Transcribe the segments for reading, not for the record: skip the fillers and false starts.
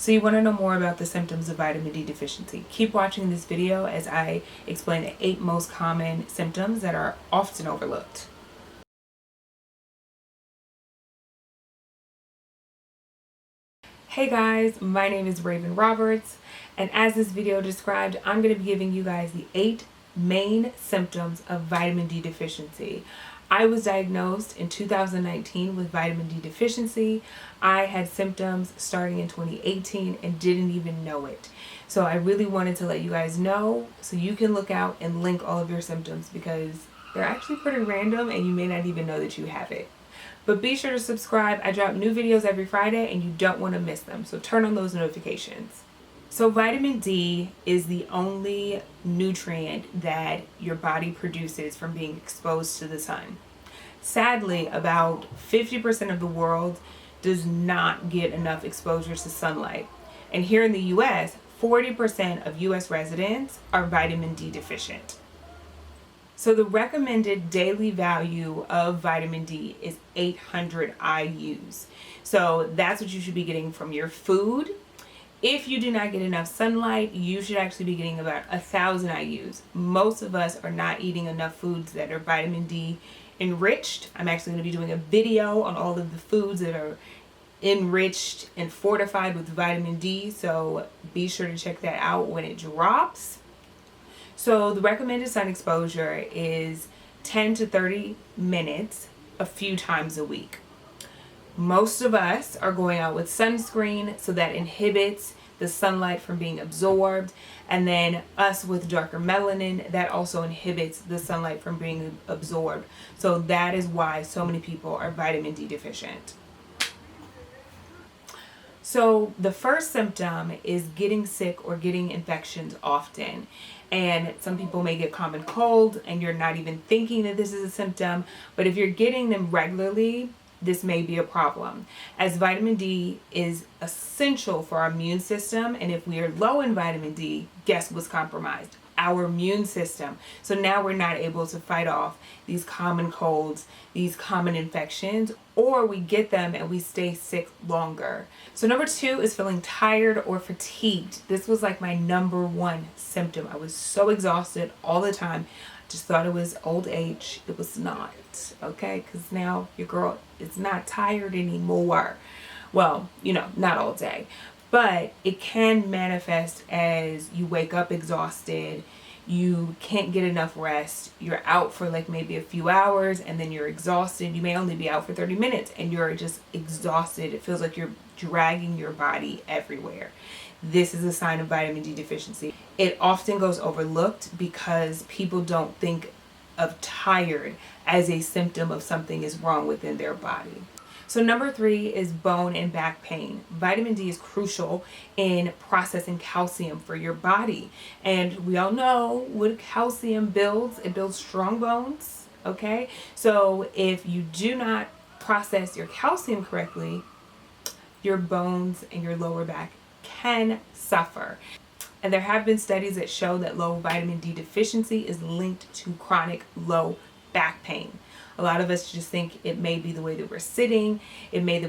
So you want to know more about the symptoms of vitamin D deficiency? Keep watching this video as I explain the 8 most common symptoms that are often overlooked. Hey guys, my name is Raven Roberts, and as this video described, I'm going to be giving you guys the 8 main symptoms of vitamin D deficiency. I was diagnosed in 2019 with vitamin D deficiency. I had symptoms starting in 2018 and didn't even know it. So I really wanted to let you guys know so you can look out and link all of your symptoms because they're actually pretty random and you may not even know that you have it. But be sure to subscribe. I drop new videos every Friday and you don't want to miss them. So turn on those notifications. So vitamin D is the only nutrient that your body produces from being exposed to the sun. Sadly, about 50% of the world does not get enough exposure to sunlight. And here in the US, 40% of US residents are vitamin D deficient. So the recommended daily value of vitamin D is 800 IUs. So that's what you should be getting from your food. If you do not get enough sunlight, you should actually be getting about 1,000 IUs. Most of us are not eating enough foods that are vitamin D enriched. I'm actually going to be doing a video on all of the foods that are enriched and fortified with vitamin D. So be sure to check that out when it drops. So the recommended sun exposure is 10 to 30 minutes a few times a week. Most of us are going out with sunscreen, so that inhibits the sunlight from being absorbed. And then us with darker melanin, that also inhibits the sunlight from being absorbed. So that is why so many people are vitamin D deficient. So the first symptom is getting sick or getting infections often. And some people may get common cold and you're not even thinking that this is a symptom. But if you're getting them regularly, this may be a problem, as vitamin D is essential for our immune system. And if we are low in vitamin D, guess what's compromised? Our immune system. So now we're not able to fight off these common colds, these common infections, or we get them and we stay sick longer. So number 2 is feeling tired or fatigued. This was like my number 1 symptom. I was so exhausted all the time. Just thought it was old age. It was not, okay? Because now your girl is not tired anymore. Well, not all day. But it can manifest as you wake up exhausted, you can't get enough rest, you're out for like maybe a few hours and then you're exhausted. You may only be out for 30 minutes and you're just exhausted. It feels like you're dragging your body everywhere. This is a sign of vitamin D deficiency. It often goes overlooked because people don't think of tired as a symptom of something is wrong within their body. So number 3 is bone and back pain. Vitamin D is crucial in processing calcium for your body. And we all know what calcium builds. It builds strong bones, okay? So if you do not process your calcium correctly, your bones and your lower back can suffer. And there have been studies that show that low vitamin D deficiency is linked to chronic low back pain. A lot of us just think it may be the way that we're sitting. It may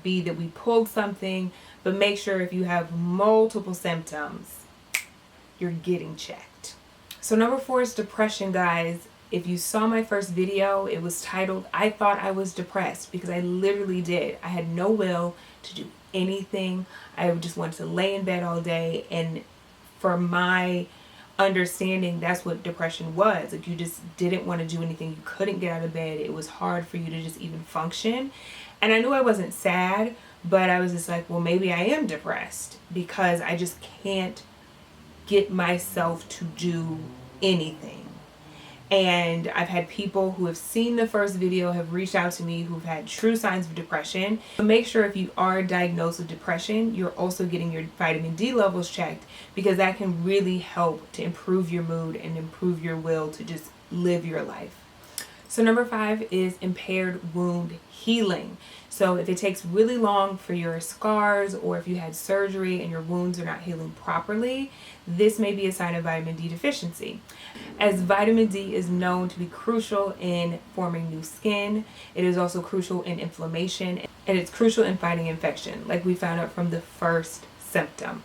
be that we pulled something, but make sure if you have multiple symptoms, you're getting checked. So number 4 is depression, guys. If you saw my first video, it was titled, I Thought I Was Depressed, because I literally did. I had no will to do anything. I just wanted to lay in bed all day. And for my understanding, that's what depression was. Like, you just didn't want to do anything. You couldn't get out of bed. It was hard for you to just even function. And I knew I wasn't sad, but I was just like, well, maybe I am depressed because I just can't get myself to do anything. And I've had people who have seen the first video have reached out to me who've had true signs of depression. So make sure if you are diagnosed with depression, you're also getting your vitamin D levels checked, because that can really help to improve your mood and improve your will to just live your life. So number 5 is impaired wound healing. So if it takes really long for your scars, or if you had surgery and your wounds are not healing properly, this may be a sign of vitamin D deficiency. As vitamin D is known to be crucial in forming new skin, it is also crucial in inflammation, and it's crucial in fighting infection, like we found out from the first symptom.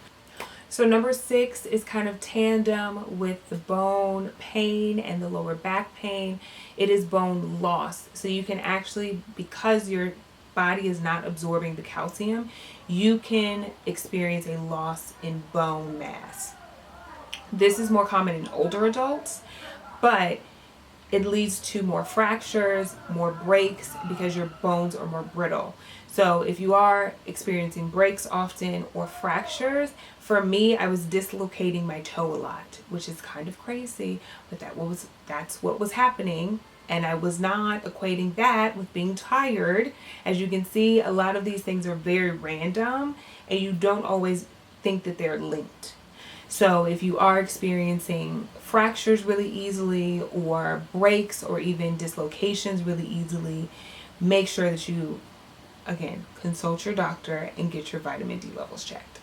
So number 6 is kind of tandem with the bone pain and the lower back pain. It is bone loss. So you can actually, because your body is not absorbing the calcium, you can experience a loss in bone mass. This is more common in older adults, but it leads to more fractures, more breaks, because your bones are more brittle. So if you are experiencing breaks often or fractures, for me, I was dislocating my toe a lot, which is kind of crazy, but that's what was happening. And I was not equating that with being tired. As you can see, a lot of these things are very random, and you don't always think that they're linked. So if you are experiencing fractures really easily, or breaks, or even dislocations really easily, make sure that you, again, consult your doctor and get your vitamin D levels checked.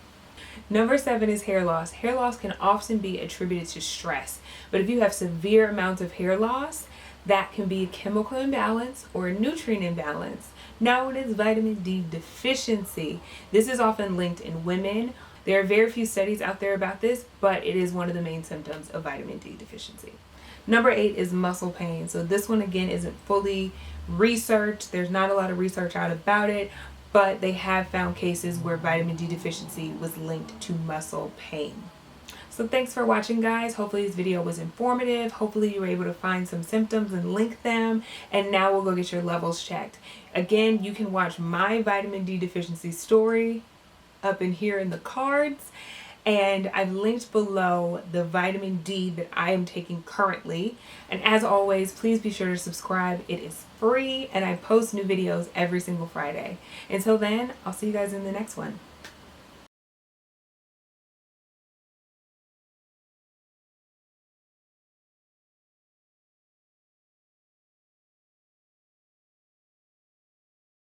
Number 7 is hair loss. Hair loss can often be attributed to stress, but if you have severe amounts of hair loss, that can be a chemical imbalance or a nutrient imbalance known as vitamin D deficiency. This is often linked in women. There are very few studies out there about this, but it is one of the main symptoms of vitamin D deficiency. Number 8 is muscle pain. So this one, again, isn't fully researched. There's not a lot of research out about it, but they have found cases where vitamin D deficiency was linked to muscle pain. So thanks for watching, guys. Hopefully this video was informative. Hopefully you were able to find some symptoms and link them. And now we'll go get your levels checked. Again, you can watch my vitamin D deficiency story up in here in the cards. And I've linked below the vitamin D that I am taking currently. And as always, please be sure to subscribe. It is free, and I post new videos every single Friday. Until then, I'll see you guys in the next one.